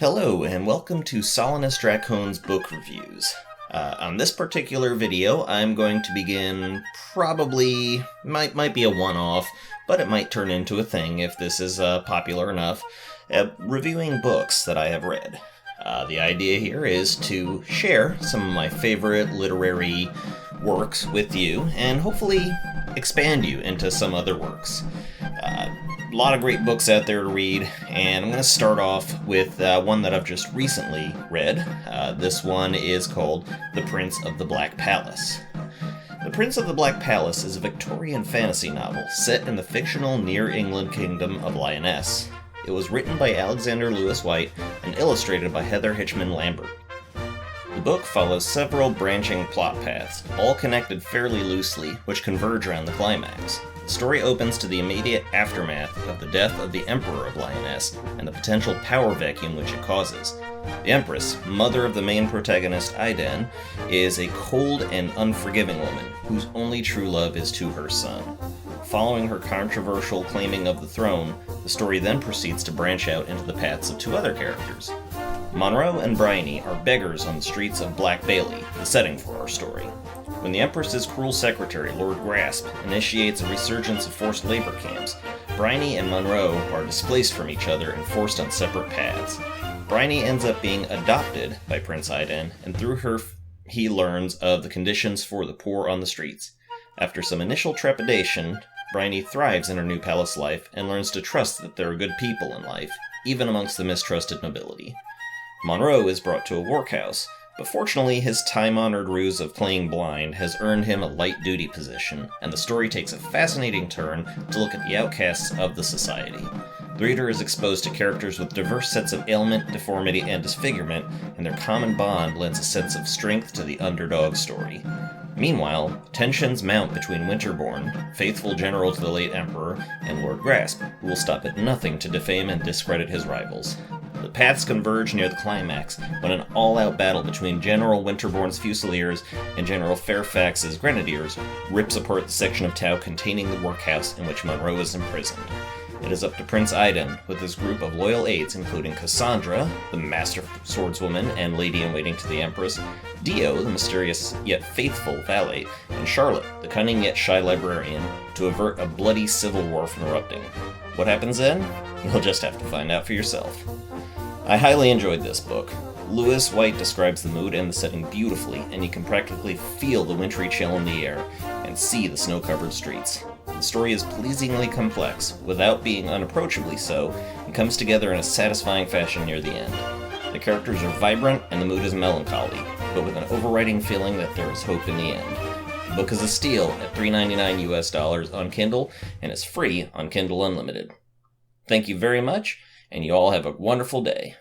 Hello, and welcome to Solanus Dracone's book reviews. On this particular video, I'm going to begin might be a one-off, but it might turn into a thing if this is popular enough, reviewing books that I have read. The idea here is to share some of my favorite literary works with you, and hopefully expand you into some other works. A lot of great books out there to read, and I'm going to start off with one that I've just recently read. This one is called The Prince of the Black Palace. The Prince of the Black Palace is a Victorian fantasy novel set in the fictional Near England kingdom of Lyonesse. It was written by Alexander Lewis White and illustrated by Heather Hitchman-Lambert. The book follows several branching plot paths, all connected fairly loosely, which converge around the climax. The story opens to the immediate aftermath of the death of the Emperor of Lyonesse and the potential power vacuum which it causes. The Empress, mother of the main protagonist Aiden, is a cold and unforgiving woman whose only true love is to her son. Following her controversial claiming of the throne, the story then proceeds to branch out into the paths of two other characters. Monroe and Bryony are beggars on the streets of Black Bailey, the setting for our story. When the Empress's cruel secretary, Lord Grasp, initiates a resurgence of forced labor camps, Bryony and Monroe are displaced from each other and forced on separate paths. Bryony ends up being adopted by Prince Aiden, and through her he learns of the conditions for the poor on the streets. After some initial trepidation, Bryony thrives in her new palace life and learns to trust that there are good people in life, even amongst the mistrusted nobility. Monroe is brought to a workhouse, but fortunately his time-honored ruse of playing blind has earned him a light-duty position, and the story takes a fascinating turn to look at the outcasts of the society. The reader is exposed to characters with diverse sets of ailment, deformity, and disfigurement, and their common bond lends a sense of strength to the underdog story. Meanwhile, tensions mount between Winterbourne, faithful general to the late Emperor, and Lord Grasp, who will stop at nothing to defame and discredit his rivals. The paths converge near the climax when an all-out battle between General Winterbourne's Fusiliers and General Fairfax's Grenadiers rips apart the section of Tau containing the workhouse in which Monroe is imprisoned. It is up to Prince Aiden, with his group of loyal aides including Cassandra, the master swordswoman and lady-in-waiting to the Empress, Dio, the mysterious yet faithful valet, and Charlotte, the cunning yet shy librarian, to avert a bloody civil war from erupting. What happens then? You'll just have to find out for yourself. I highly enjoyed this book. Lewis White describes the mood and the setting beautifully, and you can practically feel the wintry chill in the air and see the snow-covered streets. The story is pleasingly complex, without being unapproachably so, and comes together in a satisfying fashion near the end. The characters are vibrant and the mood is melancholy, but with an overriding feeling that there is hope in the end. The book is a steal at $3.99 US on Kindle, and is free on Kindle Unlimited. Thank you very much, and you all have a wonderful day.